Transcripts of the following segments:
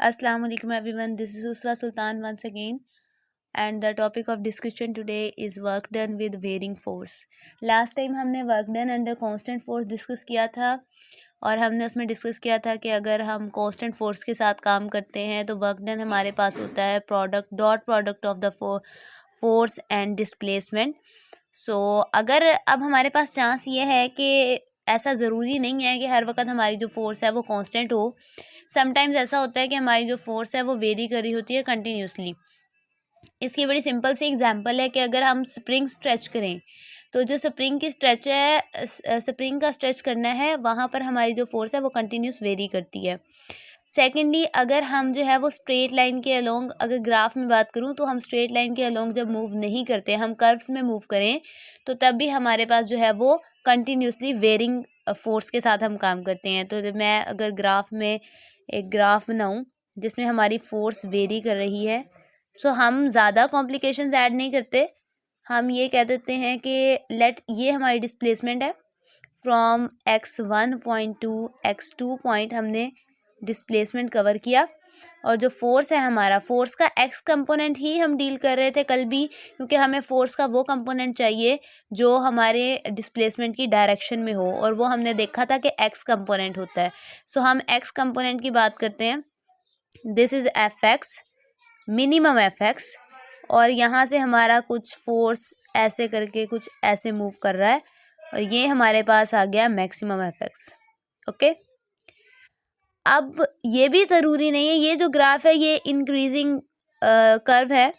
Assalamu alaikum everyone, this is Uswa Sultan once again, and the topic of discussion today is work done with varying force. Last time हमने work done under constant force discuss किया था और हमने उसमें discuss किया था कि अगर हम कांस्टेंट फोर्स के साथ काम करते हैं तो वर्क डन हमारे पास होता है dot product of the force and displacement. So अगर अब हमारे पास चांस ये है कि ऐसा ज़रूरी नहीं है कि हर वक्त हमारी जो फोर्स है वो कांस्टेंट हो. समटाइम्स ऐसा होता है कि हमारी जो फोर्स है वो वेरी कर रही होती है कंटिन्यूसली. इसकी बड़ी सिंपल सी एग्जांपल है कि अगर हम स्प्रिंग स्ट्रेच करें तो जो स्प्रिंग की स्ट्रेच है, स्प्रिंग का स्ट्रेच करना है, वहाँ पर हमारी जो फोर्स है वो कंटिन्यूस वेरी करती है. सेकेंडली, अगर हम जो है वो स्ट्रेट लाइन के अलोंग, अगर ग्राफ में बात करूँ तो हम स्ट्रेट लाइन के अलोंग जब मूव नहीं करते, हम कर्व्स में मूव करें तो तब भी हमारे पास जो है वो कंटिन्यूसली वेरिंग फोर्स के साथ हम काम करते हैं. तो मैं अगर ग्राफ में एक ग्राफ बनाऊँ जिसमें हमारी फोर्स वेरी कर रही है, सो हम ज़्यादा कॉम्प्लिकेशंस ऐड नहीं करते. हम ये कह देते हैं कि ये हमारी डिस्प्लेसमेंट है from x1 point two x2 point. हमने डिस्प्लेसमेंट कवर किया और जो फोर्स है हमारा, फोर्स का x कंपोनेंट ही हम डील कर रहे थे कल भी, क्योंकि हमें फोर्स का वो कंपोनेंट चाहिए जो हमारे डिस्प्लेसमेंट की डायरेक्शन में हो, और वो हमने देखा था कि x कंपोनेंट होता है. सो हम x कंपोनेंट की बात करते हैं. This is fx, minimum fx, और यहाँ से हमारा कुछ फोर्स ऐसे करके कुछ ऐसे मूव कर रहा है और ये हमारे पास आ गया मैक्सिमम fx. ओके, अब ये भी ज़रूरी नहीं है, ये जो ग्राफ है ये इंक्रीजिंग कर्व है,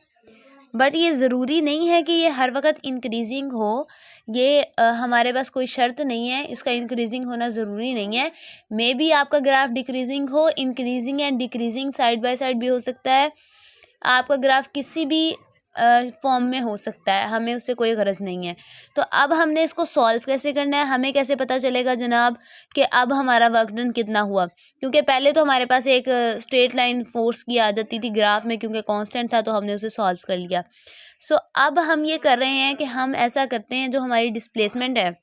बट ये ज़रूरी नहीं है कि ये हर वक्त इंक्रीजिंग हो. ये हमारे पास कोई शर्त नहीं है, इसका इंक्रीजिंग होना ज़रूरी नहीं है. मे बी आपका ग्राफ डिक्रीजिंग हो, increasing and decreasing side by side भी हो सकता है. आपका ग्राफ किसी भी फॉर्म में हो सकता है, हमें उससे कोई गरज नहीं है. तो अब हमने इसको सॉल्व कैसे करना है, हमें कैसे पता चलेगा जनाब कि अब हमारा वर्क डन कितना हुआ. क्योंकि पहले तो हमारे पास एक स्ट्रेट लाइन फोर्स की आ जाती थी ग्राफ में, क्योंकि कांस्टेंट था तो हमने उसे सॉल्व कर लिया. सो अब हम ये कर रहे हैं कि हम ऐसा करते हैं, जो हमारी डिस्प्लेसमेंट है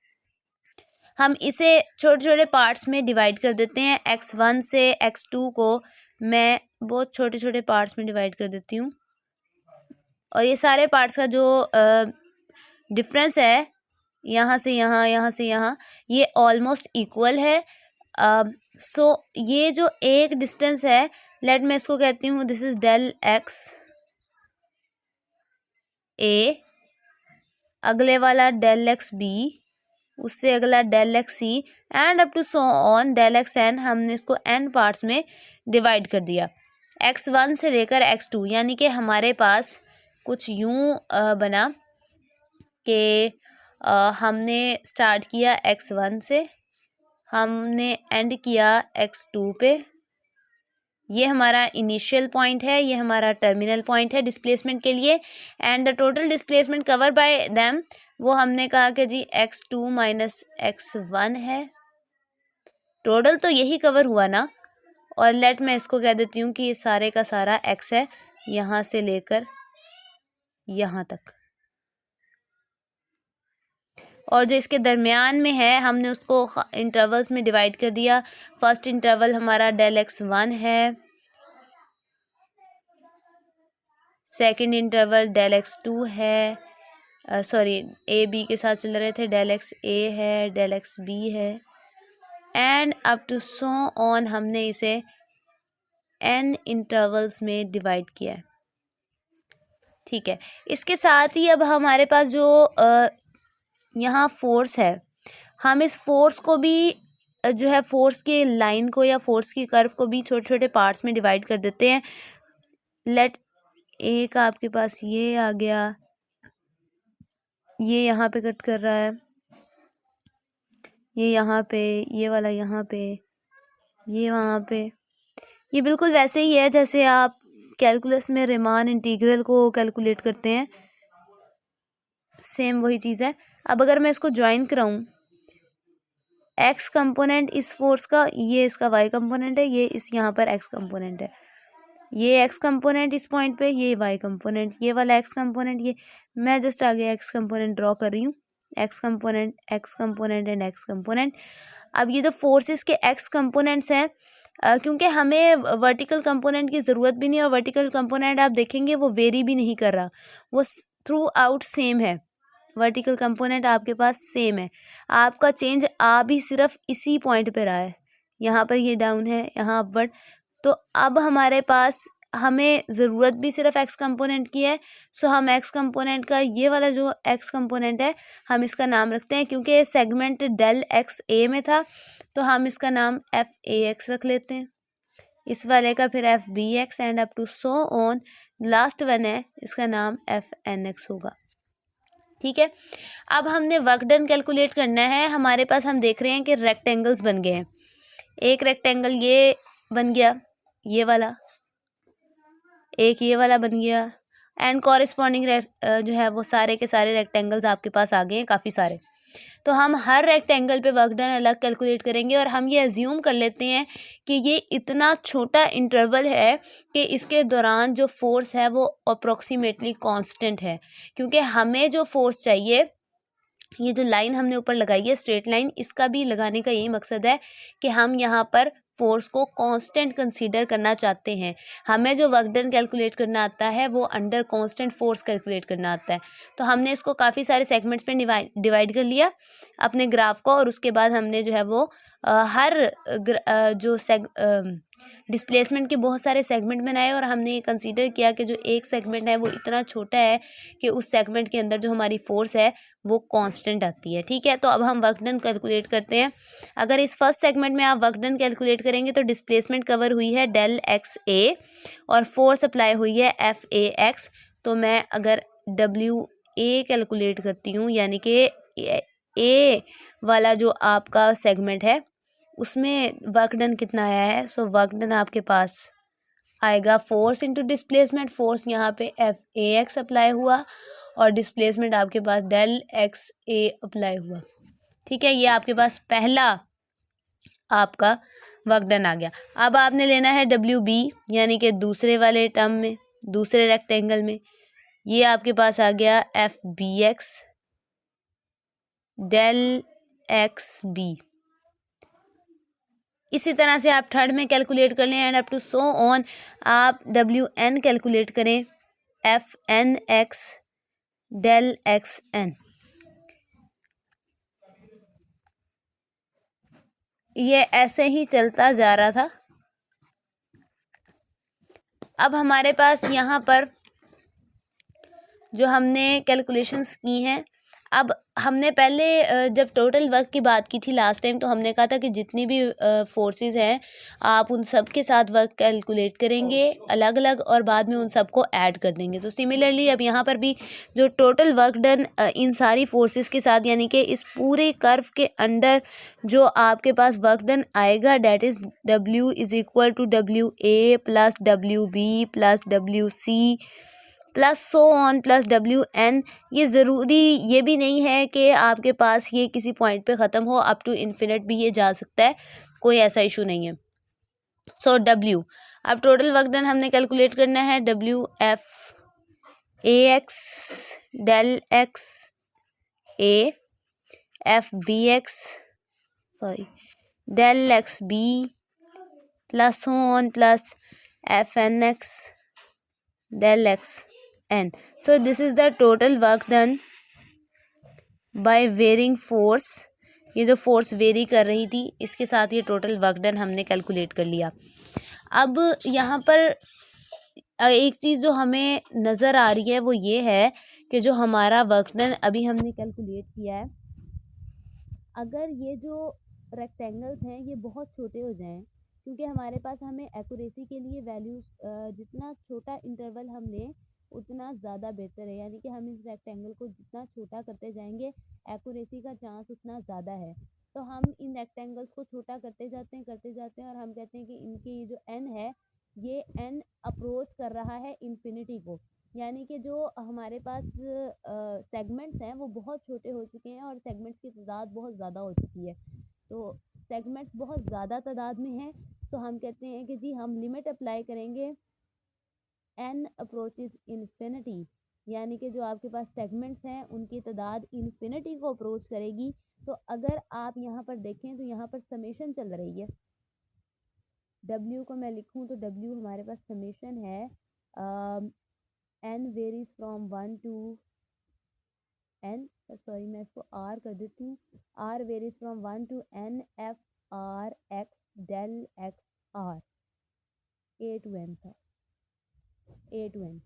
हम इसे छोटे छोटे पार्ट्स में डिवाइड कर देते हैं. x1 से x2 को मैं बहुत छोटे छोटे पार्ट्स में डिवाइड कर देती हूँ, और ये सारे पार्ट्स का जो डिफरेंस है यहाँ से यहाँ, यहाँ से यहाँ, ये ऑलमोस्ट इक्वल है. सो ये जो एक डिस्टेंस है, लेट मैं इसको कहती हूँ this is del x a, अगले वाला डेल एक्स बी, उससे अगला del x c, and up to so on del x n. हमने इसको एन पार्ट्स में डिवाइड कर दिया, x1 से लेकर x2. यानी कि हमारे पास कुछ यूं बना कि हमने स्टार्ट किया x1 से, हमने एंड किया x2 पे. ये हमारा इनिशियल पॉइंट है, ये हमारा टर्मिनल पॉइंट है डिस्प्लेसमेंट के लिए. And the total displacement cover by them, वो हमने कहा कि जी x2 माइनस x1 है. टोटल तो यही कवर हुआ ना. और लेट मैं इसको कह देती हूँ कि ये सारे का सारा x है, यहाँ से लेकर यहाँ तक, और जो इसके दरमियान में है हमने उसको इंटरवल्स में डिवाइड कर दिया. फर्स्ट इंटरवल हमारा डेल x1 है, सेकंड इंटरवल डेल x2 है, सॉरी ए बी के साथ चल रहे थे, डेल x a है, डेल x b है, and up to so on हमने इसे n इंटरवल्स में डिवाइड किया है. ठीक है, इसके साथ ही अब हमारे पास जो यहाँ फोर्स है, हम इस फोर्स को भी जो है फोर्स के लाइन को या फोर्स की कर्व को भी छोटे छोटे पार्ट्स में डिवाइड कर देते हैं. लेट एक आपके पास ये आ गया, ये यहाँ पे कट कर रहा है, ये यहाँ पे, ये वाला यहाँ पे, ये वहाँ पे. ये बिल्कुल वैसे ही है जैसे आप कैलकुलस में रिमान इंटीग्रल को कैलकुलेट करते हैं, सेम वही चीज़ है. अब अगर मैं इसको ज्वाइन कराऊँ, एक्स कंपोनेंट इस फोर्स का, ये इसका वाई कंपोनेंट है, ये इस यहाँ पर एक्स कंपोनेंट है, ये एक्स कंपोनेंट इस पॉइंट पे, ये वाई कंपोनेंट, ये वाला एक्स कंपोनेंट, ये मैं जस्ट आगे एक्स कंपोनेंट ड्रॉ कर रही हूँ, x component and x component. अब ये जो फोर्सेस के एक्स कंपोनेंट्स हैं, क्योंकि हमें वर्टिकल कंपोनेंट की ज़रूरत भी नहीं है और वर्टिकल कंपोनेंट आप देखेंगे वो वेरी भी नहीं कर रहा, वो थ्रू आउट सेम है। वर्टिकल कंपोनेंट आपके पास सेम है, आपका चेंज आ भी सिर्फ इसी पॉइंट पे रहा है, यहाँ पर ये डाउन है, यहाँ अपवर्ड। तो अब हमारे पास हमें ज़रूरत भी सिर्फ एक्स कंपोनेंट की है, सो हम एक्स कंपोनेंट का ये वाला जो एक्स कंपोनेंट है हम इसका नाम रखते हैं, क्योंकि सेगमेंट डेल एक्स ए में था तो हम इसका नाम एफ ए एक्स रख लेते हैं, इस वाले का फिर f b x and up to so on, last one है इसका नाम एफ एन एक्स होगा। ठीक है, अब हमने वर्क डन कैलकुलेट करना है। हमारे पास हम देख रहे हैं कि रेक्टेंगल्स बन गए हैं, एक रेक्टेंगल ये बन गया, ये वाला, एक ये वाला बन गया एंड कॉरेस्पॉन्डिंग जो है वो सारे के सारे रेक्टेंगल्स आपके पास आ गए हैं, काफ़ी सारे। तो हम हर रेक्टेंगल पे वर्क डन अलग कैलकुलेट करेंगे और हम ये अज्यूम कर लेते हैं कि ये इतना छोटा इंटरवल है कि इसके दौरान जो फोर्स है वो अप्रोक्सीमेटली कांस्टेंट है, क्योंकि हमें जो फोर्स चाहिए, ये जो लाइन हमने ऊपर लगाई है स्ट्रेट लाइन, इसका भी लगाने का यही मकसद है कि हम यहाँ पर फोर्स को कांस्टेंट कंसीडर करना चाहते हैं। हमें जो वर्क डन कैलकुलेट करना आता है वो अंडर कांस्टेंट फोर्स कैलकुलेट करना आता है। तो हमने इसको काफ़ी सारे सेगमेंट्स पे डिवाइड कर लिया अपने ग्राफ को, और उसके बाद हमने जो है वो जो डिस्प्लेसमेंट के बहुत सारे सेगमेंट बनाए और हमने ये कंसीडर किया कि जो एक सेगमेंट है वो इतना छोटा है कि उस सेगमेंट के अंदर जो हमारी फोर्स है वो कांस्टेंट आती है। ठीक है, तो अब हम वर्क डन कैलकुलेट करते हैं। अगर इस फर्स्ट सेगमेंट में आप वर्क डन कैलकुलेट करेंगे तो डिस्प्लेसमेंट कवर हुई है डेल एक्स ए और फोर्स अप्लाई हुई है एफ ए एक्स। तो मैं अगर डब्ल्यू ए कैलकुलेट करती हूँ, यानी कि ए वाला जो आपका सेगमेंट है उसमें वर्क डन कितना आया है, सो वर्क डन आपके पास आएगा फोर्स इंटू डिस्प्लेसमेंट, फोर्स यहाँ पे एफ ए एक्स अप्लाई हुआ और डिस्प्लेसमेंट आपके पास डेल एक्स ए अप्लाई हुआ। ठीक है, ये आपके पास पहला आपका वर्क डन आ गया। अब आपने लेना है डब्ल्यू बी, यानी कि दूसरे वाले टर्म में, दूसरे रेक्टेंगल में, ये आपके पास आ गया f b x del x b. इसी तरह से आप थर्ड में कैलकुलेट कर लें and up to so on आप डब्ल्यू एन कैलकुलेट करें, f n x del x n. ये ऐसे ही चलता जा रहा था। अब हमारे पास यहाँ पर जो हमने कैलकुलेशंस की हैं, अब हमने पहले जब टोटल वर्क की बात की थी लास्ट टाइम, तो हमने कहा था कि जितनी भी फोर्सेस हैं आप उन सब के साथ वर्क कैलकुलेट करेंगे अलग अलग और बाद में उन सब को ऐड कर देंगे। तो सिमिलरली अब यहाँ पर भी जो टोटल वर्क डन इन सारी फोर्सेस के साथ, यानी कि इस पूरे कर्व के अंडर जो आपके पास वर्क डन आएगा, that is W is equal to W A plus W B plus W C plus so on plus W N. ये ज़रूरी ये भी नहीं है कि आपके पास ये किसी पॉइंट पे ख़त्म हो, अप टू इन्फिनिट भी ये जा सकता है, कोई ऐसा इशू नहीं है। सो डब्ल्यू, अब टोटल वर्क डन हमने कैलकुलेट करना है, डब्ल्यू f a x del x a f b x sorry del x b plus so on plus f n x del x n. So this is the total work done by varying force। ये जो force very कर रही थी इसके साथ ये total work done हमने calculate कर लिया। अब यहाँ पर एक चीज़ जो हमें नज़र आ रही है वो ये है कि जो हमारा वर्क डन अभी हमने कैलकुलेट किया है, अगर ये जो रेक्टेंगल्स हैं ये बहुत छोटे हो जाएं, क्योंकि हमारे पास हमें एक्यूरेसी के लिए वैल्यूज जितना छोटा इंटरवल हम लें उतना ज़्यादा बेहतर है, यानी कि हम इस रेक्टेंगल को जितना छोटा करते जाएंगे एक्यूरेसी का चांस उतना ज़्यादा है। तो हम इन रेक्टेंगल्स को छोटा करते जाते हैं और हम कहते हैं कि इनकी ये जो एन है ये एन अप्रोच कर रहा है इन्फिनिटी को, यानी कि जो हमारे पास सेगमेंट्स हैं वो बहुत छोटे हो चुके हैं और सेगमेंट्स की तादाद बहुत ज़्यादा हो चुकी है। तो सेगमेंट्स बहुत ज़्यादा तादाद में हैं, तो हम कहते हैं कि जी हम लिमिट अप्लाई करेंगे एन अप्रोचेज इन्फिनिटी, यानी कि जो आपके पास सेगमेंट्स हैं उनकी तादाद इन्फिनिटी को अप्रोच करेगी। तो अगर आप यहाँ पर देखें तो यहाँ पर समेशन चल रही है, W को मैं लिखूँ तो W हमारे पास समेशन है n varies from 1 to n, sorry मैं इसको r कर देती हूँ, r varies from 1 to n f r x del x r, a to n था, a to n,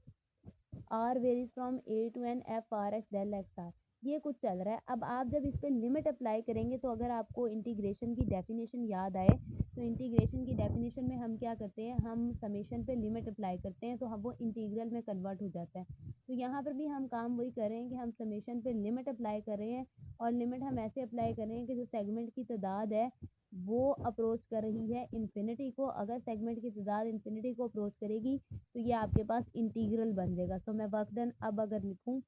r varies from a to n f r x del x r, ये कुछ चल रहा है। अब आप जब इस पे लिमिट अप्लाई करेंगे तो अगर आपको इंटीग्रेशन की डेफिनेशन याद आए तो इंटीग्रेशन की डेफिनेशन में हम क्या करते हैं, हम समेशन पे लिमिट अप्लाई करते हैं तो हम वो इंटीग्रल में कन्वर्ट हो जाता है। तो यहाँ पर भी हम काम वही कर रहे हैं कि हम समेशन पे लिमिट अप्लाई कर रहे हैं और लिमिट हम ऐसे अप्लाई कर रहे हैं कि जो सेगमेंट की तादाद है वो अप्रोच कर रही है इन्फिनिटी को। अगर सेगमेंट की तादाद इन्फिनिटी को अप्रोच करेगी तो ये आपके पास इंटीग्रल बन जाएगा। तो मैं वर्क डन अब अगर लिखूँ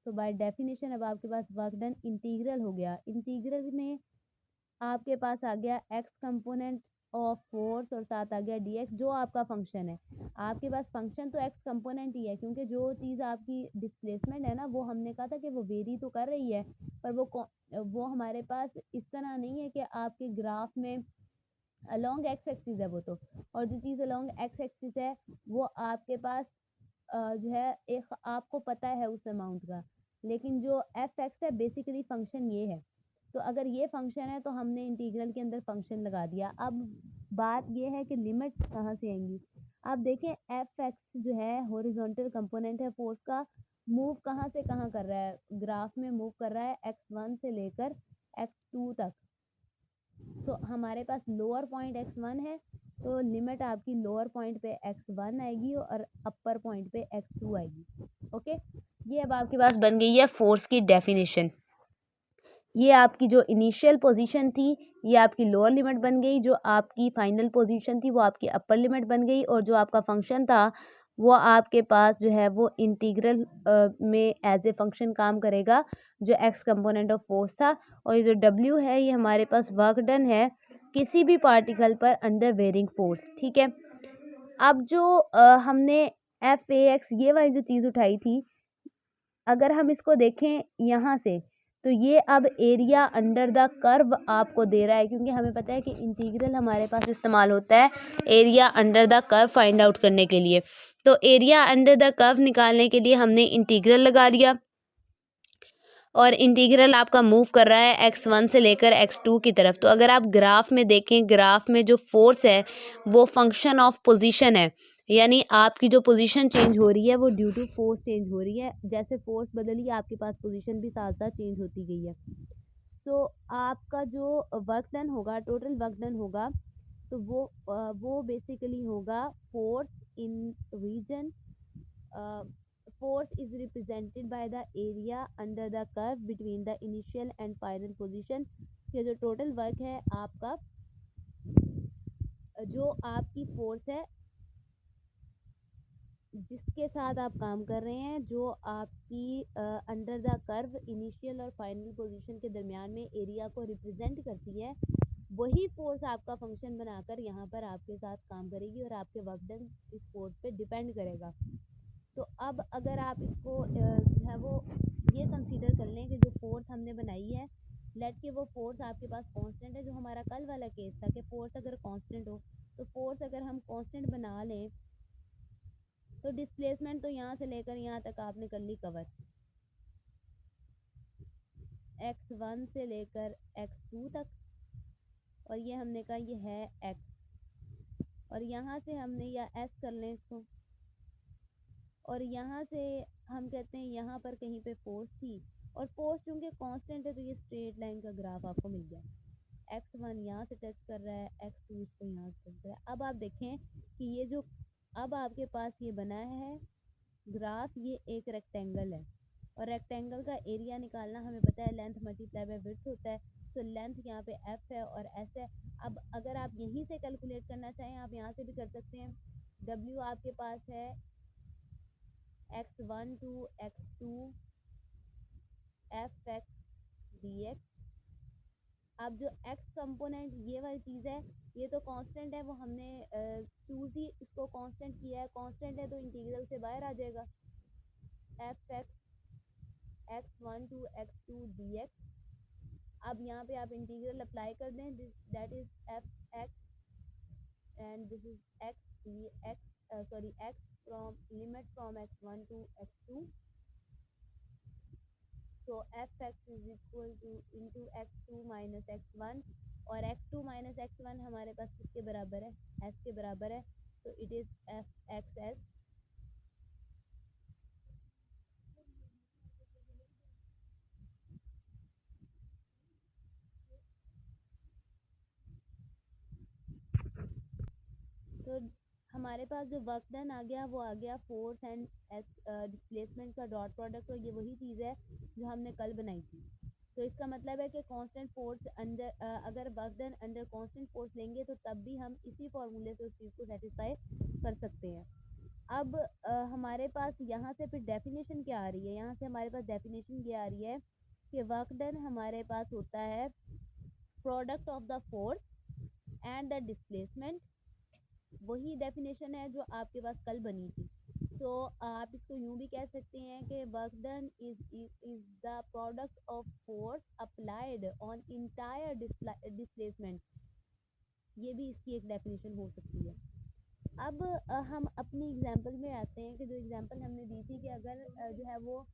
तो बाय डेफिनेशन अब आपके पास वर्क डन इंटीग्रल हो गया। इंटीग्रल में आपके पास आ गया एक्स कंपोनेंट ऑफ फोर्स और साथ आ गया डी एक्स, जो आपका फंक्शन है। आपके पास फंक्शन तो एक्स कंपोनेंट ही है क्योंकि जो चीज़ आपकी डिस्प्लेसमेंट है ना वो हमने कहा था कि वो वेरी तो कर रही है, पर वो हमारे पास इस तरह नहीं है कि आपके ग्राफ में अलोंग एक्स एक्सिस है वो तो, और जो चीज़ अलोंग एक्स एक्सिस है वो आपके पास जो है एक आपको पता है उस अमाउंट का, लेकिन जो एफ एक्स है बेसिकली फंक्शन ये है। तो अगर ये फंक्शन है तो हमने इंटीग्रल के अंदर फंक्शन लगा दिया। अब बात ये है कि लिमिट्स कहाँ से आएंगी। आप देखें एफ एक्स जो है हॉरिजॉन्टल कंपोनेंट है फोर्स का, मूव कहाँ से कहाँ कर रहा है, ग्राफ में मूव कर रहा है x1 से लेकर x2 तक। तो हमारे पास लोअर पॉइंट x1 है तो लिमिट आपकी लोअर पॉइंट पे x1 आएगी और अपर पॉइंट पे x2 आएगी। ओके, ये अब आपके पास बन गई है फोर्स की डेफिनेशन। ये आपकी जो इनिशियल पोजीशन थी ये आपकी लोअर लिमिट बन गई, जो आपकी फाइनल पोजीशन थी वो आपकी अपर लिमिट बन गई, और जो आपका फंक्शन था वो आपके पास जो है वो इंटीग्रल में एज ए फंक्शन काम करेगा जो एक्स कंपोनेंट ऑफ फोर्स था। और ये जो डब्ल्यू है ये हमारे पास वर्क डन है किसी भी पार्टिकल पर अंडर वेरिंग फोर्स। ठीक है, अब जो हमने एफ ए एक्स ये वाली जो चीज़ उठाई थी, अगर हम इसको देखें यहाँ से तो ये अब एरिया अंडर द कर्व आपको दे रहा है, क्योंकि हमें पता है कि इंटीग्रल हमारे पास इस्तेमाल होता है area under the curve find out करने के लिए। तो एरिया अंडर द कर्व निकालने के लिए हमने इंटीग्रल लगा दिया और इंटीग्रल आपका मूव कर रहा है x1 से लेकर x2 की तरफ। तो अगर आप ग्राफ में देखें, ग्राफ में जो फोर्स है वो फंक्शन ऑफ पोजीशन है, यानी आपकी जो पोजीशन चेंज हो रही है वो ड्यू टू फोर्स चेंज हो रही है। जैसे फोर्स बदली आपके पास पोजीशन भी साथ साथ चेंज होती गई है। तो आपका जो वर्क डन होगा, टोटल वर्क डन होगा, तो वो बेसिकली होगा force in region, force is represented by the area under the curve between the initial and final position। ये जो टोटल वर्क है आपका, जो आपकी फोर्स है जिसके साथ आप काम कर रहे हैं, जो आपकी अंडर द कर्व इनिशियल और फाइनल पोजीशन के दरमियान में एरिया को रिप्रेजेंट करती है, वही फोर्स आपका फंक्शन बनाकर यहाँ पर आपके साथ काम करेगी और आपके वर्क डन इस फोर्स पे डिपेंड करेगा। तो अब अगर आप इसको जो है वो ये कंसीडर कर लें कि जो फोर्स हमने बनाई है, लेट के वो फोर्स आपके पास कांस्टेंट है, जो हमारा कल वाला केस था कि फोर्स अगर कांस्टेंट हो, तो फोर्स अगर हम कांस्टेंट बना लें तो डिस्प्लेसमेंट तो यहाँ से लेकर यहाँ तक आपने कर ली कवर, x1 से लेकर x2 तक, और ये हमने कहा ये है x, और यहाँ से हमने या s कर लें इसको, और यहाँ से हम कहते हैं यहाँ पर कहीं पे फोर्स थी, और फोर्स चूंकि कांस्टेंट है तो ये स्ट्रेट लाइन का ग्राफ आपको मिल गया। x1 यहाँ से टच कर रहा है, x2 इसको यहाँ से टच कर रहा है। अब आप देखें कि ये जो अब आपके पास ये बना है ग्राफ, ये एक रेक्टेंगल है, और रेक्टेंगल का एरिया निकालना हमें पता है लेंथ मल्टीप्लाई बाय विड्थ होता है। तो लेंथ यहाँ पे f है और s है। अब अगर आप यहीं से कैलकुलेट करना चाहें आप यहाँ से भी कर सकते हैं। w आपके पास है x1 to x2 f x dx। अब जो x कंपोनेंट ये वाली चीज़ है ये तो कांस्टेंट है, वो हमने चूज ही इसको कांस्टेंट किया है, कांस्टेंट है तो इंटीग्रल से बाहर आ जाएगा। F x x1 to x2 dx। अब यहाँ पे आप इंटीग्रल अप्लाई कर दें, that is F x and this is x t x x from limit from x1 to x2. So fx is equal to into x2 minus x1 और x2 minus x1 हमारे पास किसके बराबर है, s के बराबर है, तो it is f x s. तो हमारे पास जो वर्क डन आ गया वो आ गया फोर्स एंड डिस्प्लेसमेंट का डॉट प्रोडक्ट, और ये वही चीज़ है जो हमने कल बनाई थी. तो इसका मतलब है कि कांस्टेंट फोर्स अंडर अगर work done under constant force लेंगे तो तब भी हम इसी फॉर्मूले से उस चीज़ को सेटिस्फाई कर सकते हैं. अब हमारे पास यहाँ से फिर डेफिनेशन क्या आ रही है, यहाँ से हमारे पास डेफिनेशन ये आ रही है कि वर्क डन हमारे पास होता है product of the force and the displacement. वही डेफिनेशन है जो आपके पास कल बनी थी. सो आप इसको यूं भी कह सकते हैं कि work done is the product of force applied on entire displacement. ये भी इसकी एक डेफिनेशन हो सकती है. अब हम अपनी एग्जांपल में आते हैं कि जो एग्जांपल हमने दी थी कि अगर जो है वो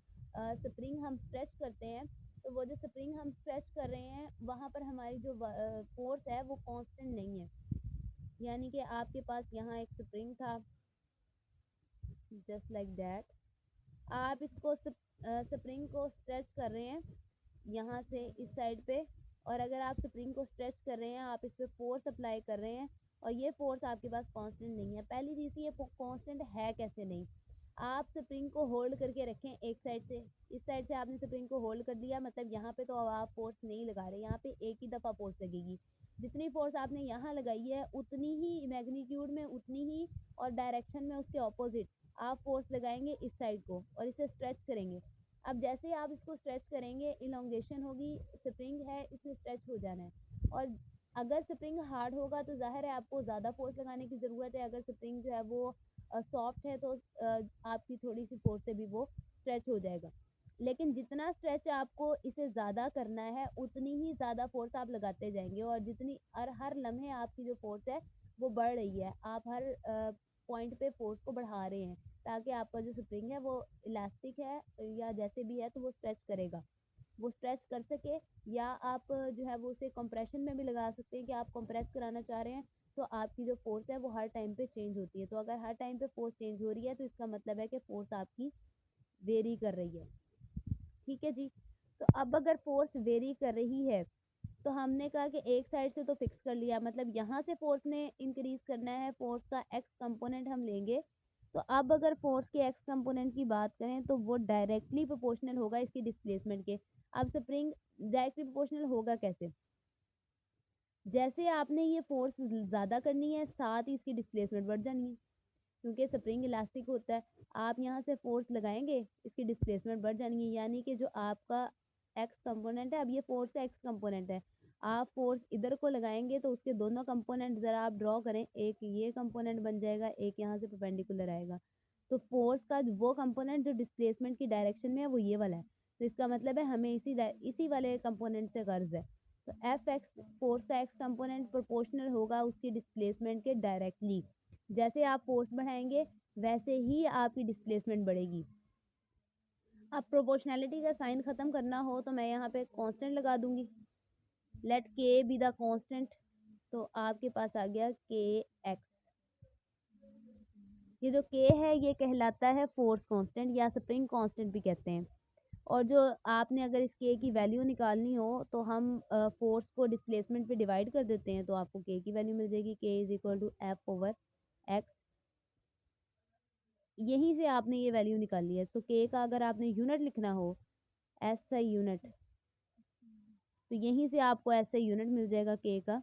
स्प्रिंग हम स्ट्रेच करते हैं, तो वो जो स्प्रिंग हम स्ट्रेच कर रहे हैं वहाँ पर हमारी जो फोर्स है वो कांस्टेंट नहीं है. यानी कि आपके पास यहाँ एक स्प्रिंग था जस्ट लाइक दैट. आप इसको स्प्रिंग को स्ट्रेच कर रहे हैं यहाँ से इस साइड पे, और अगर आप स्प्रिंग को स्ट्रेच कर रहे हैं, आप इस पर फोर्स अप्लाई कर रहे हैं और ये फोर्स आपके पास कांस्टेंट नहीं है. पहली चीज़ ये कांस्टेंट है कैसे नहीं. आप स्प्रिंग को होल्ड करके रखें एक साइड से, इस साइड से आपने स्प्रिंग को होल्ड कर दिया, मतलब यहाँ पे तो अब आप फोर्स नहीं लगा रहे, यहाँ पे एक ही दफ़ा फोर्स लगेगी. जितनी फोर्स आपने यहाँ लगाई है उतनी ही मैग्नीट्यूड में, उतनी ही और डायरेक्शन में उसके ऑपोजिट आप फोर्स लगाएंगे इस साइड को और इसे स्ट्रेच करेंगे. अब जैसे ही आप इसको स्ट्रेच करेंगे इलोंगेशन होगी, स्प्रिंग है इसमें स्ट्रेच हो जाना है. और अगर स्प्रिंग हार्ड होगा तो जाहिर है आपको ज़्यादा फोर्स लगाने की ज़रूरत है. अगर स्प्रिंग जो है वो सॉफ्ट है तो आपकी थोड़ी सी फोर्स से भी वो स्ट्रेच हो जाएगा. लेकिन जितना स्ट्रेच आपको इसे ज़्यादा करना है उतनी ही ज़्यादा फोर्स आप लगाते जाएंगे, और जितनी हर लम्हे आपकी जो फोर्स है वो बढ़ रही है. आप हर पॉइंट पे फोर्स को बढ़ा रहे हैं ताकि आपका जो स्प्रिंग है वो इलास्टिक है या जैसे भी है तो वो स्ट्रेच करेगा, वो स्ट्रेच कर सके. या आप जो है वो उसे कंप्रेशन में भी लगा सकते हैं कि आप कंप्रेस कराना चाह रहे हैं तो आपकी जो फोर्स है वो हर टाइम पे चेंज होती है. तो अगर हर टाइम पे फोर्स चेंज हो रही है तो इसका मतलब है कि फोर्स आपकी वेरी कर रही है. ठीक है जी. तो अब अगर फोर्स वेरी कर रही है तो हमने कहा कि एक साइड से तो फिक्स कर लिया, मतलब यहाँ से फोर्स ने इंक्रीज करना है, फोर्स का एक्स कंपोनेंट हम लेंगे. तो अब अगर फोर्स के एक्स कंपोनेंट की बात करें तो वो डायरेक्टली प्रोपोर्शनल होगा इसकी डिस्प्लेसमेंट के. अब स्प्रिंग डायरेक्टली प्रोपोर्शनल होगा कैसे, जैसे आपने ये फोर्स ज़्यादा करनी है साथ ही इसकी डिस्प्लेसमेंट बढ़ जानी है, क्योंकि स्प्रिंग इलास्टिक होता है. आप यहाँ से फोर्स लगाएंगे इसकी डिस्प्लेसमेंट बढ़ जानी है, यानी कि जो आपका एक्स कंपोनेंट है, अब ये फोर्स का एक्स कंपोनेंट है, आप फोर्स इधर को लगाएंगे तो उसके दोनों कंपोनेंट ज़रा आप ड्रॉ करें, एक ये कंपोनेंट बन जाएगा, एक यहाँ से परपेंडिकुलर आएगा. तो फोर्स का वो कंपोनेंट जो डिस्प्लेसमेंट की डायरेक्शन में है वो ये वाला है. तो इसका मतलब है हमें इसी वाले कंपोनेंट से गर्ज है. तो एफ एक्स फोर्स का एक्स कंपोनेंट प्रोपोर्शनल होगा उसकी डिस्प्लेसमेंट के डायरेक्टली. जैसे आप फोर्स बढ़ाएंगे वैसे ही आपकी डिस्प्लेसमेंट बढ़ेगी. अब प्रोपोर्शनैलिटी का साइन ख़त्म करना हो तो मैं यहाँ पे कांस्टेंट लगा दूंगी, लेट के बी द कांस्टेंट. तो आपके पास आ गया के एक्स. ये जो के है ये कहलाता है फोर्स कांस्टेंट या स्प्रिंग कांस्टेंट भी कहते हैं. और जो आपने अगर इस के की वैल्यू निकालनी हो तो हम फोर्स को डिस्प्लेसमेंट पे डिवाइड कर देते हैं तो आपको के की वैल्यू मिल जाएगी, K is equal to F over X. यहीं से आपने ये वैल्यू निकाली है. तो के का अगर आपने यूनिट लिखना हो एस आई यूनिट, तो यहीं से आपको ऐसा यूनिट मिल जाएगा के का.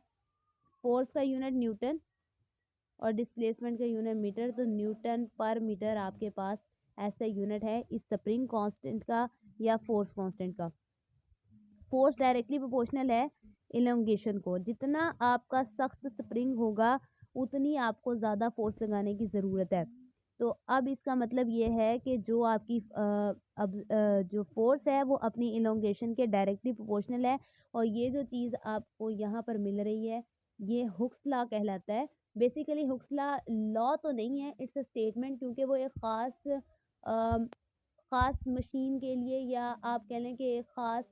फोर्स का यूनिट न्यूटन और डिस्प्लेसमेंट का यूनिट मीटर, तो न्यूटन पर मीटर आपके पास ऐसा यूनिट है इस स्प्रिंग कांस्टेंट का या फोर्स कांस्टेंट का. फोर्स डायरेक्टली प्रोपोर्शनल है इलोंगेशन को. जितना आपका सख्त स्प्रिंग होगा उतनी आपको ज़्यादा फोर्स लगाने की ज़रूरत है. तो अब इसका मतलब ये है कि जो आपकी जो फोर्स है वो अपनी इलोंगेशन के डायरेक्टली प्रोपोर्शनल है. और ये जो चीज़ आपको यहाँ पर मिल रही है ये हुक्स लॉ कहलाता है. बेसिकली हुक्स लॉ तो नहीं है, इट्स अ स्टेटमेंट, क्योंकि वो एक ख़ास मशीन के लिए या आप कह लें कि एक ख़ास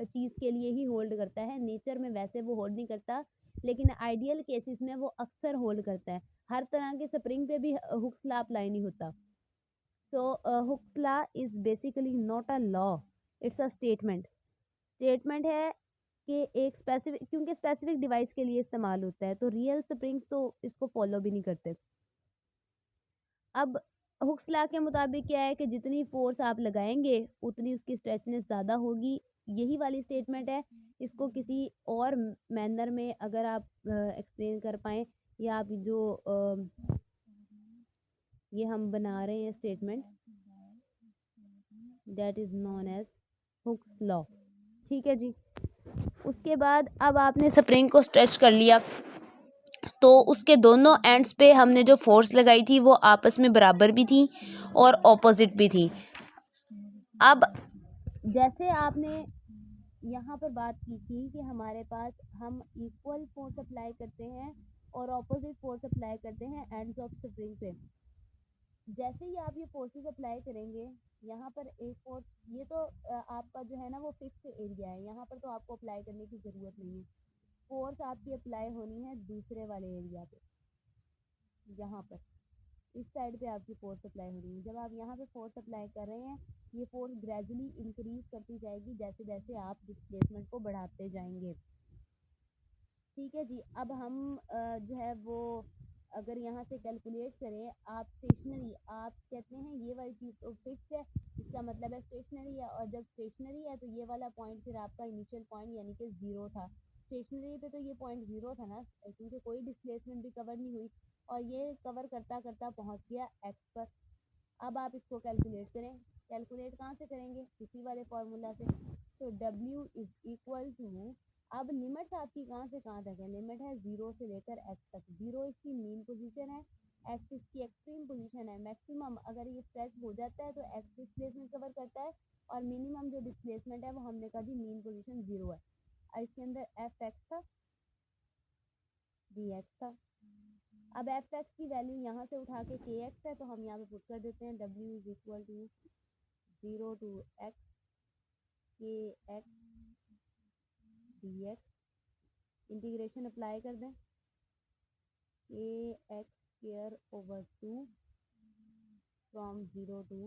चीज़ के लिए ही होल्ड करता है। नेचर में वैसे वो होल्ड नहीं करता, लेकिन आइडियल केसेस में वो अक्सर होल्ड करता है। हर तरह के स्प्रिंग पे भी हुक्स लॉ अप्लाई नहीं होता। So Hooke's law is basically not a law, it's a statement. Statement है कि एक स्पेसिफिक, क्योंकि स्पेसिफिक डिवाइस के लिए इस्तेमाल होता है, तो रियल स्प्रिंग्स तो इसको फॉलो भी नहीं करते। अब हुक्स लॉ के मुताबिक क्या है कि जितनी फोर्स आप लगाएंगे उतनी उसकी स्ट्रेचनेस ज़्यादा होगी। यही वाली स्टेटमेंट है। इसको किसी और मैनर में अगर आप एक्सप्लेन कर पाएँ, या आप जो ये हम बना रहे हैं statement, that is known as Hooke's law. ठीक है जी। उसके बाद अब आपने स्प्रिंग को स्ट्रेच कर लिया, तो उसके दोनों एंड्स पे हमने जो फोर्स लगाई थी वो आपस में बराबर भी थी और ऑपोजिट भी थी। अब जैसे आपने यहाँ पर बात की थी कि हमारे पास हम इक्वल फोर्स अप्लाई करते हैं और ऑपोजिट फोर्स अप्लाई करते हैं एंड्स ऑफ स्प्रिंग पे। जैसे ही आप ये फोर्सेस अप्लाई करेंगे, यहाँ पर एक फोर्स, ये तो आपका जो है ना वो फिक्स्ड एरिया है, यहाँ पर तो आपको अप्लाई करने की ज़रूरत नहीं है। फोर्स आपकी अप्लाई होनी है दूसरे वाले एरिया पे, यहाँ पर इस साइड पे आपकी फोर्स अप्लाई हो रही है। जब आप यहाँ पे फोर्स अप्लाई कर रहे हैं, ये फोर्स ग्रेजुअली इंक्रीज करती जाएगी जैसे जैसे आप डिस्प्लेसमेंट को बढ़ाते जाएंगे। ठीक है जी। अब हम जो है वो अगर यहाँ से कैलकुलेट करें, आप स्टेशनरी, आप कहते हैं ये वाली चीज़ तो फिक्स है, इसका मतलब है स्टेशनरी है, और जब स्टेशनरी है तो ये वाला पॉइंट फिर आपका इनिशियल पॉइंट यानी कि ज़ीरो था। स्टेशनरी पे तो ये पॉइंट ज़ीरो था ना, क्योंकि कोई डिस्प्लेसमेंट भी कवर नहीं हुई, और ये कवर करता करता पहुँच गया एक्स पर। अब आप इसको कैलकुलेट करें। कैलकुलेट कहाँ से करेंगे? इसी वाले फार्मूला से। तो W इज इक्वल टू, अब लिमिट्स आपकी कहाँ से कहाँ तक है? लिमिट है 0 से लेकर x तक। 0 इसकी मीन पोजीशन है, x इसकी एक्सट्रीम पोजीशन है। मैक्सिमम अगर ये स्ट्रेच हो जाता है तो x डिस्प्लेसमेंट कवर करता है, और मिनिमम जो डिस्प्लेसमेंट है वो हमने कहा जी मीन पोजीशन 0 है। और इसके अंदर एफ एक्स था, डी एक्स था। अब एफ एक्स की वैल्यू यहाँ से उठा के के एक्स है, तो हम यहाँ पे पुट कर देते हैं W is equal to 0 to x k x d x. Integration apply कर दें, k x square over 2 from 0 to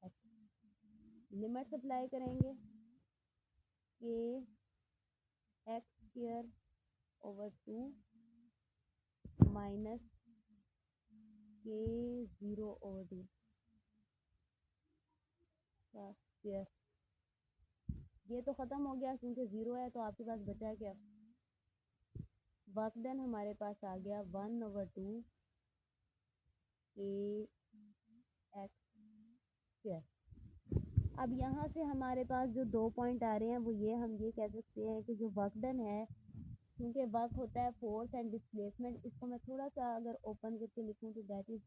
x. Limits apply करेंगे, k x square over 2 minus के 0 ओवर 2 का स्क्वायर। ये तो ख़त्म हो गया क्योंकि 0 है, तो आपके पास बचा क्या? वर्क डन हमारे पास आ गया 1/2 के एक्स स्क्वायर। अब यहाँ से हमारे पास जो 2 पॉइंट आ रहे हैं वो ये, हम ये कह सकते हैं कि जो वर्क डन है, क्योंकि वर्क होता है फोर्स एंड डिस्प्लेसमेंट, इसको मैं थोड़ा सा अगर ओपन करके लिखूँ तो दैट इज़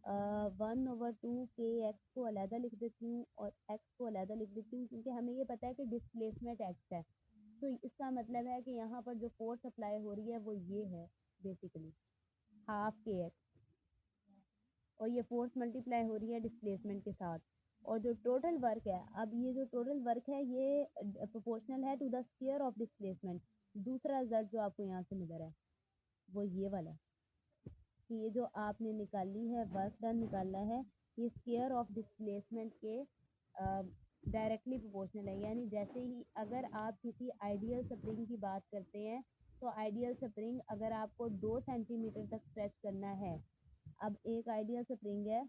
1/2 के एक्स को अलहदा लिख देती हूँ और एक्स को अलहदा लिख देती हूँ, क्योंकि हमें ये पता है कि डिस्प्लेसमेंट एक्स है। तो इसका मतलब है कि यहाँ पर जो फोर्स अप्लाई हो रही है वो ये है बेसिकली हाफ के एक्स, और ये फोर्स मल्टीप्लाई हो रही है डिस्प्लेसमेंट के साथ। और जो टोटल वर्क है, अब ये जो टोटल वर्क है ये प्रोपोर्शनल है to the square of displacement. दूसरा रिजल्ट जो आपको यहाँ से मिल रहा है वो ये वाला, कि ये जो आपने निकाली है वर्क डन निकाला है, ये स्क्वायर ऑफ डिस्प्लेसमेंट के डायरेक्टली प्रोपोर्शनल है। यानी जैसे ही अगर आप किसी आइडियल स्प्रिंग की बात करते हैं, तो आइडियल स्प्रिंग अगर आपको 2 सेंटीमीटर तक स्ट्रेच करना है, अब एक आइडियल स्प्रिंग है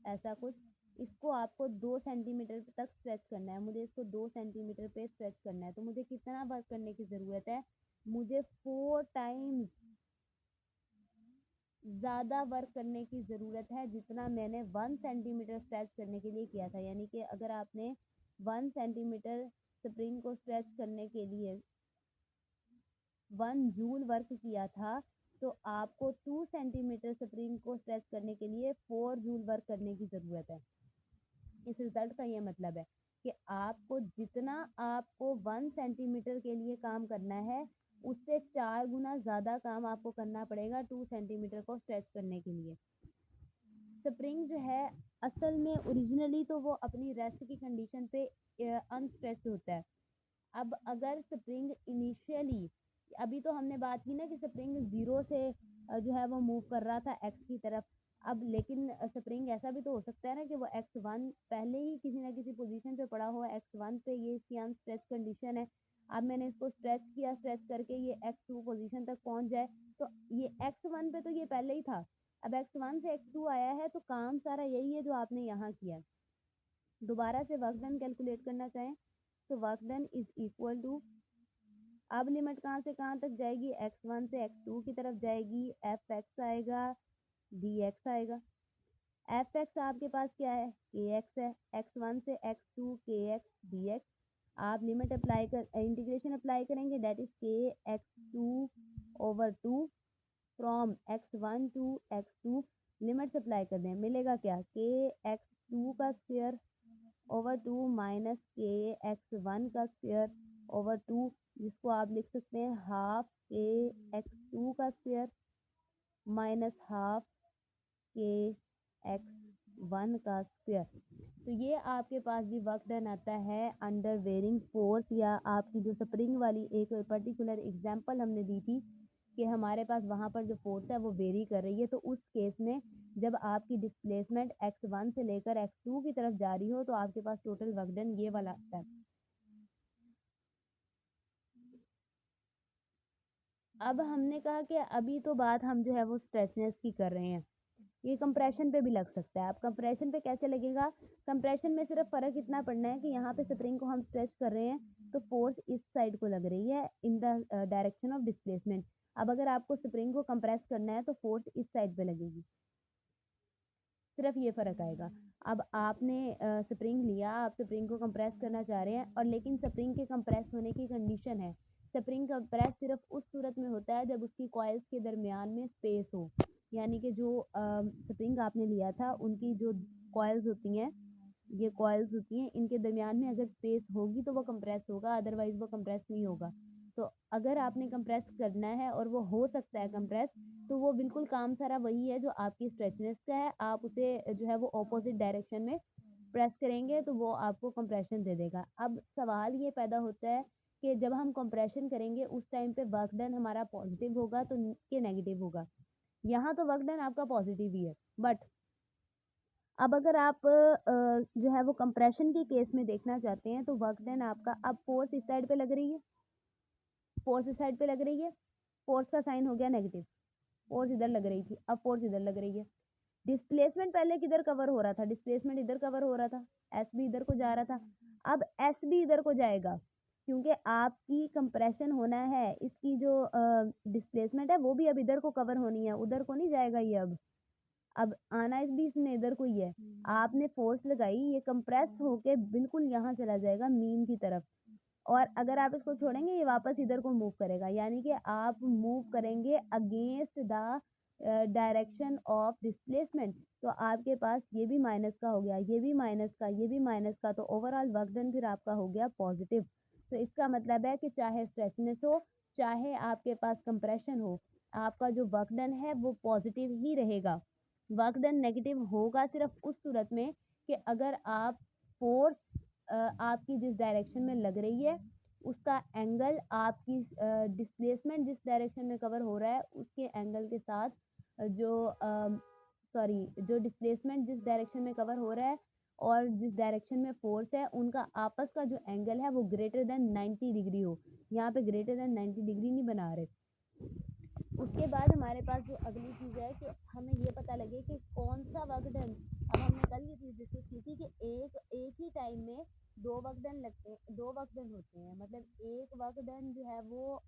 ऐसा कुछ, इसको आपको 2 सेंटीमीटर तक स्ट्रेच करना है, मुझे इसको 2 सेंटीमीटर पे स्ट्रेच करना है, तो मुझे कितना वर्क करने की ज़रूरत है? मुझे 4 टाइम्स ज़्यादा वर्क करने की ज़रूरत है जितना मैंने 1 सेंटीमीटर स्ट्रेच करने के लिए किया था। यानी कि अगर आपने 1 सेंटीमीटर स्प्रिंग को स्ट्रेच करने के लिए 1 जूल वर्क किया था, तो आपको 2 सेंटीमीटर स्प्रिंग को स्ट्रेच करने के लिए 4 जूल वर्क करने की ज़रूरत है। इस रिजल्ट का ये मतलब है कि आपको जितना आपको 1 सेंटीमीटर के लिए काम करना है, उससे 4 गुना ज़्यादा काम आपको करना पड़ेगा 2 सेंटीमीटर को स्ट्रेच करने के लिए। स्प्रिंग जो है असल में ओरिजिनली तो वो अपनी रेस्ट की कंडीशन पे अनस्ट्रेच्ड होता है। अब अगर स्प्रिंग इनिशियली, अभी तो हमने बात की ना कि स्प्रिंग 0 से जो है वो मूव कर रहा था x की तरफ। अब लेकिन स्प्रिंग ऐसा भी तो हो सकता है ना कि वो x1 पहले ही किसी ना किसी पोजीशन पे पड़ा हुआ x1 पे, ये इसकी अनस्ट्रेच कंडीशन है। अब मैंने इसको स्ट्रेच किया, स्ट्रेच करके ये x2 पोजीशन तक पहुंच जाए, तो ये x1 पे तो ये पहले ही था। अब x1 से x2 आया है, तो काम सारा यही है जो आपने यहाँ किया है। दोबारा से वर्क डन कैलकुलेट करना चाहें तो work done is equal to, अब लिमिट कहाँ से कहाँ तक जाएगी, x1 से x2 की तरफ जाएगी, fx आएगा, dx आएगा। fx आपके पास क्या है, kx है, x1 से x2 kx dx। आप लिमिट अप्लाई कर इंटीग्रेशन अप्लाई करेंगे, दैट इज kx2 ओवर 2 फ्रॉम x1 to x2। Limits apply कर दें, मिलेगा क्या, kx2 का स्क्वायर ओवर 2 माइनस kx1 का स्क्वायर ओवर 2, जिसको आप लिख सकते हैं हाफ kx2 का स्क्वायर माइनस हाफ kx1 का स्क्वायर। तो ये आपके पास जी वर्क डन आता है अंडर वेरिंग फोर्स, या आपकी जो स्प्रिंग वाली एक पर्टिकुलर एग्जांपल हमने दी थी कि हमारे पास वहाँ पर जो फोर्स है वो वेरी कर रही है, तो उस केस में जब आपकी डिस्प्लेसमेंट x1 से लेकर x2 की तरफ जा रही हो तो आपके पास टोटल वर्क डन ये वाला आता है। अब हमने कहा कि अभी तो बात हम जो है वो स्ट्रेचनेस की कर रहे हैं, ये कंप्रेशन पे भी लग सकता है। अब कंप्रेशन पे कैसे लगेगा, कंप्रेशन में सिर्फ फ़र्क इतना पड़ना है कि यहाँ पे स्प्रिंग को हम स्ट्रेच कर रहे हैं तो फोर्स इस साइड को लग रही है in the direction of displacement. अब अगर आपको स्प्रिंग को कंप्रेस करना है तो फोर्स इस साइड पे लगेगी, सिर्फ ये फ़र्क आएगा। अब आपने स्प्रिंग लिया, आप स्प्रिंग को कंप्रेस करना चाह रहे हैं, और लेकिन स्प्रिंग के कंप्रेस होने की कंडीशन है, स्प्रिंग कंप्रेस सिर्फ उस सूरत में होता है जब उसकी कॉइल्स के दरमियान में स्पेस हो, यानी कि जो स्प्रिंग आपने लिया था उनकी जो कॉइल्स होती हैं, ये कॉइल्स होती हैं, इनके दरमियान में अगर स्पेस होगी तो वो कंप्रेस होगा, अदरवाइज वो कंप्रेस नहीं होगा। तो अगर आपने कंप्रेस करना है और वो हो सकता है कंप्रेस, तो वो बिल्कुल काम सारा वही है जो आपकी स्ट्रेचनेस का है, आप उसे जो है वो ऑपोजिट डायरेक्शन में प्रेस करेंगे तो वो आपको कंप्रेशन दे देगा। अब सवाल ये पैदा होता है कि जब हम कंप्रेशन करेंगे उस टाइम पे वर्क डन हमारा पॉजिटिव होगा तो कि नेगेटिव होगा। यहाँ तो वर्क डन आपका पॉजिटिव ही है, बट अब अगर आप जो है वो कंप्रेशन के केस में देखना चाहते हैं तो वर्क डन आपका, अब फोर्स इस साइड पे लग रही है, फोर्स इस साइड पे लग रही है, फोर्स का साइन हो गया नेगेटिव, फोर्स इधर लग रही थी, अब फोर्स इधर लग रही है। डिस्प्लेसमेंट पहले किधर कवर हो रहा था, डिस्प्लेसमेंट इधर कवर हो रहा था, एस भी इधर को जा रहा था, अब एस भी इधर को जाएगा, क्योंकि आपकी कंप्रेशन होना है, इसकी जो डिस्प्लेसमेंट है वो भी अब इधर को कवर होनी है, उधर को नहीं जाएगा ये। अब आना इस बीच में इधर को ही है, आपने फोर्स लगाई, ये कंप्रेस होके बिल्कुल यहाँ चला जाएगा मीन की तरफ, और अगर आप इसको छोड़ेंगे ये वापस इधर को मूव करेगा, यानी कि आप मूव करेंगे against the direction of displacement. तो आपके पास ये भी माइनस का हो गया, ये भी माइनस का, ये भी माइनस का, तो ओवरऑल वर्क डन फिर आपका हो गया पॉजिटिव। तो इसका मतलब है कि चाहे स्ट्रेचनेस हो, चाहे आपके पास कंप्रेशन हो, आपका जो वर्क डन है वो पॉजिटिव ही रहेगा। वर्क डन नेगेटिव होगा सिर्फ उस सूरत में कि अगर आप फोर्स आपकी जिस डायरेक्शन में लग रही है उसका एंगल आपकी डिस्प्लेसमेंट जिस डायरेक्शन में कवर हो रहा है उसके एंगल के साथ जो जो डिस्प्लेसमेंट जिस डायरेक्शन में कवर हो रहा है और जिस डायरेक्शन में फोर्स है, उनका आपस का जो एंगल है वो ग्रेटर देन 90 डिग्री हो। यहाँ पे ग्रेटर देन 90 डिग्री नहीं बना रहे। उसके बाद हमारे पास जो अगली चीज़ है कि हमें ये पता लगे कि कौन सा वर्क डन, अब हमने कल ये चीज़ डिस्कस की थी कि एक ही टाइम में दो वर्क डन लगते हैं, दो वर्क डन होते हैं, मतलब एक वर्क डन जो है वो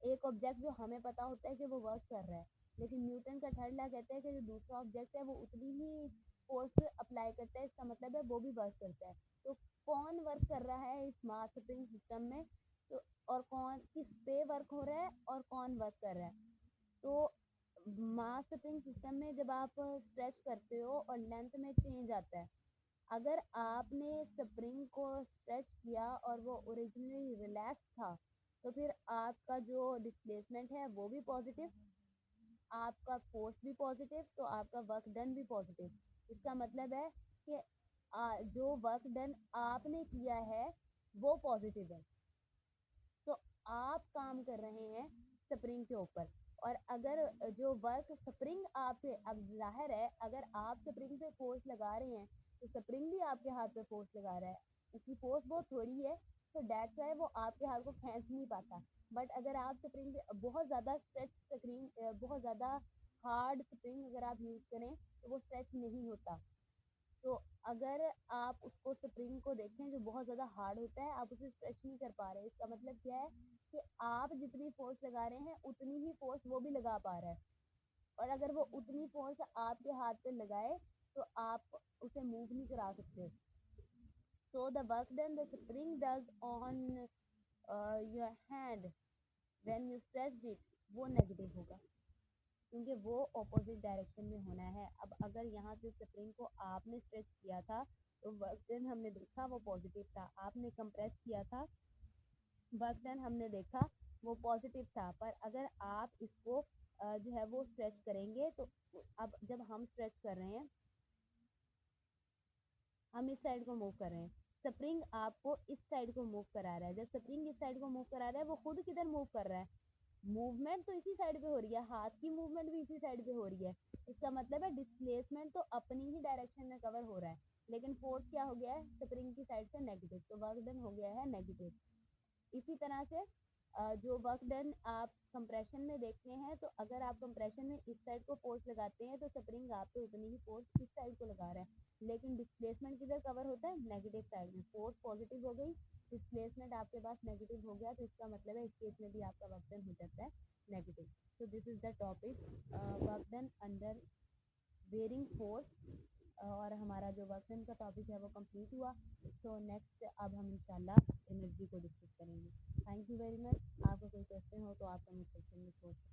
एक ऑब्जेक्ट जो हमें पता होता है कि वो वर्क कर रहा है, लेकिन न्यूटन का थर्ड लॉ कहता है कि जो दूसरा ऑब्जेक्ट है वो उतनी ही फोर्स अप्लाई करता है, इसका मतलब है वो भी वर्क करता है। तो कौन वर्क कर रहा है इस मास स्प्रिंग सिस्टम में, तो और कौन किस पे वर्क हो रहा है और कौन वर्क कर रहा है। तो मास स्प्रिंग सिस्टम में जब आप स्ट्रेच करते हो और लेंथ में चेंज आता है, अगर आपने स्प्रिंग को स्ट्रेच किया और वो ओरिजिनली रिलैक्स था तो फिर आपका जो डिस्प्लेसमेंट है वो भी पॉजिटिव, आपका फोर्स भी पॉजिटिव, तो आपका वर्क डन भी पॉजिटिव। इसका मतलब है कि जो वर्क डन आपने किया है वो पॉजिटिव है। तो आप काम कर रहे हैं स्प्रिंग के ऊपर, और अगर जो वर्क स्प्रिंग आप पे, अब जाहिर है अगर आप स्प्रिंग पे फोर्स लगा रहे हैं तो स्प्रिंग भी आपके हाथ पे फोर्स लगा रहा है, उसकी फोर्स बहुत थोड़ी है, तो डेट्स वाई वो आपके हाथ को खींच नहीं पाता। बट अगर आप स्प्रिंग पे बहुत ज़्यादा स्ट्रेच स्प्रिंग, बहुत ज़्यादा हार्ड स्प्रिंग अगर आप यूज़ करें तो वो स्ट्रेच नहीं होता। तो अगर आप उसको स्प्रिंग को देखें जो बहुत ज़्यादा हार्ड होता है, आप उसे स्ट्रेच नहीं कर पा रहे, इसका मतलब क्या है कि आप जितनी फोर्स लगा रहे हैं उतनी ही फोर्स वो भी लगा पा रहा है, और अगर वो उतनी फोर्स आपके हाथ पे लगाए तो आप उसे मूव नहीं करा सकते। So the work then the spring does on your hand when you stretch it, वो नेगेटिव होगा, क्योंकि वो ऑपोजिट डायरेक्शन में होना है। अब अगर यहाँ से स्प्रिंग को आपने स्ट्रेच किया था तो वर्क डन हमने देखा वो पॉजिटिव था, आपने कंप्रेस किया था, वर्क डन हमने देखा वो पॉजिटिव था। पर अगर आप इसको जो है वो स्ट्रेच करेंगे तो अब जब हम स्ट्रेच कर रहे हैं, हम इस साइड को मूव कर रहे हैं, स्प्रिंग आपको इस साइड को मूव करा रहा है। जब स्प्रिंग इस साइड को मूव करा रहा है, वो खुद किधर मूव कर रहा है, मूवमेंट तो इसी साइड पे हो रही है, हाथ की मूवमेंट भी इसी साइड पे हो रही है। इसका मतलब है डिस्प्लेसमेंट तो अपनी ही डायरेक्शन में कवर हो रहा है, लेकिन फोर्स क्या हो गया है स्प्रिंग की साइड से नेगेटिव, तो वर्क डन हो गया है नेगेटिव। इसी तरह से जो वर्क डन आप कंप्रेशन में देखते हैं, तो अगर आप कंप्रेशन में इस साइड को फोर्स लगाते हैं तो स्प्रिंग आप पे उतनी ही फोर्स इस साइड को लगा रहा है, लेकिन डिस्प्लेसमेंट किधर कवर होता है, नेगेटिव साइड में। फोर्स पॉजिटिव हो गई, डिस्प्लेसमेंट आपके पास नेगेटिव हो गया, तो इसका मतलब है इस केस में भी आपका वर्क डन हो जाता है negative. So this is the topic work done under varying force, और हमारा जो वर्क डन का टॉपिक है वो कंप्लीट हुआ। सो नेक्स्ट अब हम इंशाल्लाह एनर्जी को डिस्कस करेंगे। Thank you very much. आपका कोई क्वेश्चन हो तो आप कमेंट सेक्शन में पूछ सकते हैं।